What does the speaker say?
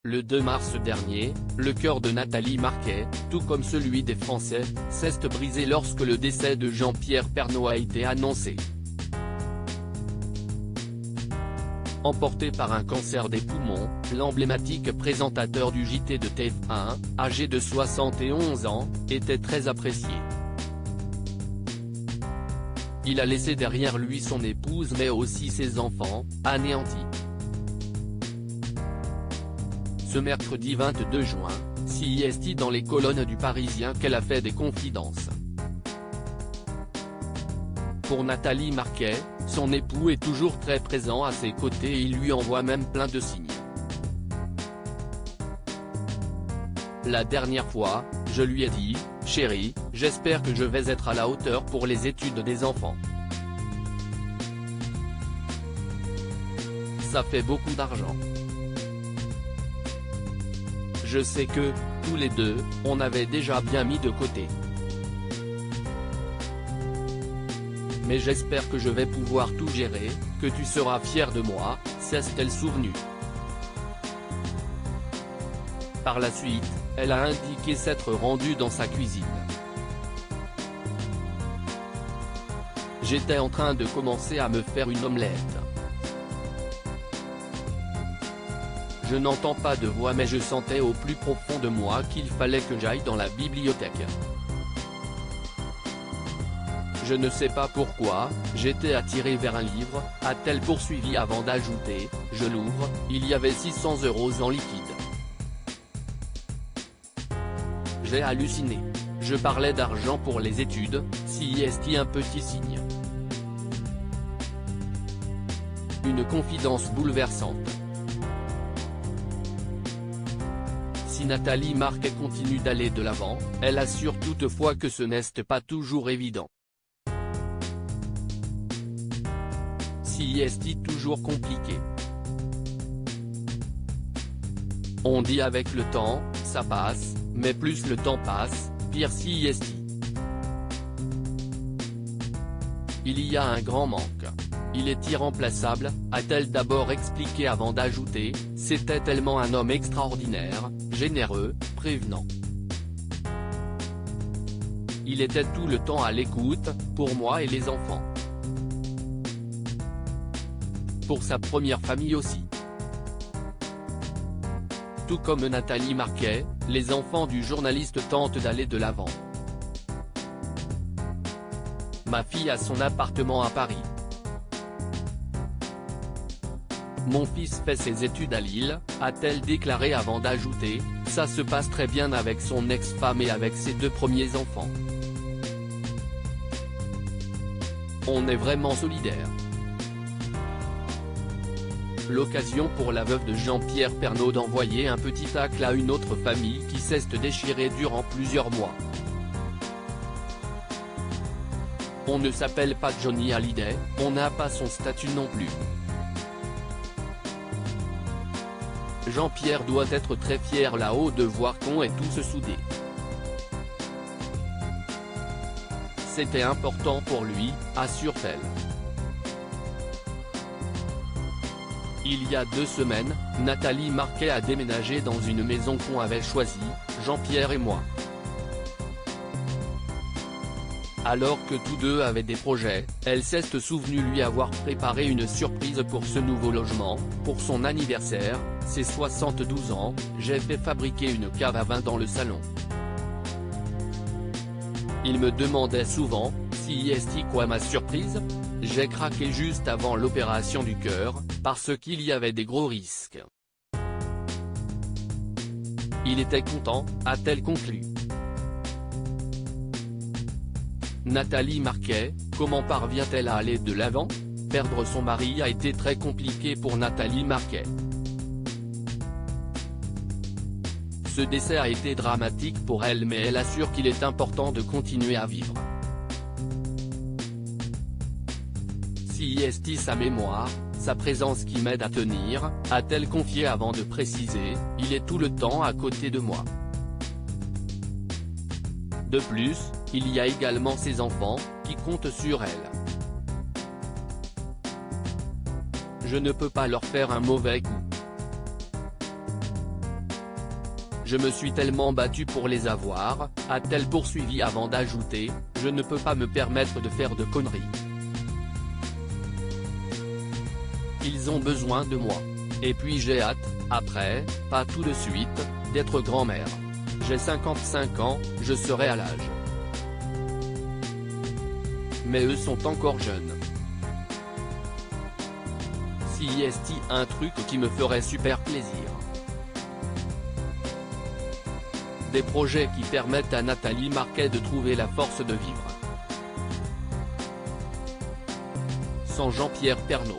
Le 2 mars dernier, le cœur de Nathalie Marquet, tout comme celui des Français, s'est brisé lorsque le décès de Jean-Pierre Pernaut a été annoncé. Emporté par un cancer des poumons, l'emblématique présentateur du JT de TF1, âgé de 71 ans, était très apprécié. Il a laissé derrière lui son épouse mais aussi ses enfants, anéantis. Ce mercredi 22 juin, CIST dans les colonnes du Parisien qu'elle a fait des confidences. Pour Nathalie Marquet, son époux est toujours très présent à ses côtés et il lui envoie même plein de signes. La dernière fois, je lui ai dit, « Chérie, j'espère que je vais être à la hauteur pour les études des enfants. Ça fait beaucoup d'argent. Je sais que, tous les deux, on avait déjà bien mis de côté. Mais j'espère que je vais pouvoir tout gérer, que tu seras fier de moi », s'est-elle souvenue. Par la suite, elle a indiqué s'être rendue dans sa cuisine. « J'étais en train de commencer à me faire une omelette. Je n'entends pas de voix mais je sentais au plus profond de moi qu'il fallait que j'aille dans la bibliothèque. Je ne sais pas pourquoi, j'étais attiré vers un livre, a-t-elle poursuivi avant d'ajouter, « Je l'ouvre, il y avait 600 € en liquide. J'ai halluciné. Je parlais d'argent pour les études, CIST un petit signe. » Une confidence bouleversante. Si Nathalie Marquet continue d'aller de l'avant, elle assure toutefois que ce n'est pas toujours évident. CIST toujours compliqué. On dit avec le temps, ça passe, mais plus le temps passe, pire CIST. Il y a un grand manque. Il est irremplaçable, a-t-elle d'abord expliqué avant d'ajouter, c'était tellement un homme extraordinaire, généreux, prévenant. Il était tout le temps à l'écoute, pour moi et les enfants. Pour sa première famille aussi. Tout comme Nathalie Marquet, les enfants du journaliste tentent d'aller de l'avant. Ma fille a son appartement à Paris. Mon fils fait ses études à Lille, a-t-elle déclaré avant d'ajouter, ça se passe très bien avec son ex-femme et avec ses 2 premiers enfants. On est vraiment solidaires. L'occasion pour la veuve de Jean-Pierre Pernaut d'envoyer un petit tacle à une autre famille qui s'est déchirée durant plusieurs mois. On ne s'appelle pas Johnny Hallyday, on n'a pas son statut non plus. Jean-Pierre doit être très fier là-haut de voir qu'on est tous soudés. C'était important pour lui, assure-t-elle. Il y a 2 semaines, Nathalie Marquet a déménagé dans une maison qu'on avait choisie, Jean-Pierre et moi. Alors que tous deux avaient des projets, elle s'est souvenue lui avoir préparé une surprise pour ce nouveau logement, pour son anniversaire, ses 72 ans, j'ai fait fabriquer une cave à vin dans le salon. Il me demandait souvent, CIST quoi ma surprise ? J'ai craqué juste avant l'opération du cœur, parce qu'il y avait des gros risques. Il était content, a-t-elle conclu. Nathalie Marquet, comment parvient-elle à aller de l'avant ? Perdre son mari a été très compliqué pour Nathalie Marquet. Ce décès a été dramatique pour elle mais elle assure qu'il est important de continuer à vivre. CIST sa mémoire, sa présence qui m'aide à tenir, a-t-elle confié avant de préciser, il est tout le temps à côté de moi. De plus, il y a également ses enfants, qui comptent sur elle. Je ne peux pas leur faire un mauvais coup. Je me suis tellement battu pour les avoir, a-t-elle poursuivi avant d'ajouter, je ne peux pas me permettre de faire de conneries. Ils ont besoin de moi. Et puis j'ai hâte, après, pas tout de suite, d'être grand-mère. J'ai 55 ans, je serai à l'âge. Mais eux sont encore jeunes. Si y est un truc qui me ferait super plaisir. Des projets qui permettent à Nathalie Marquet de trouver la force de vivre. Sans Jean-Pierre Pernaut.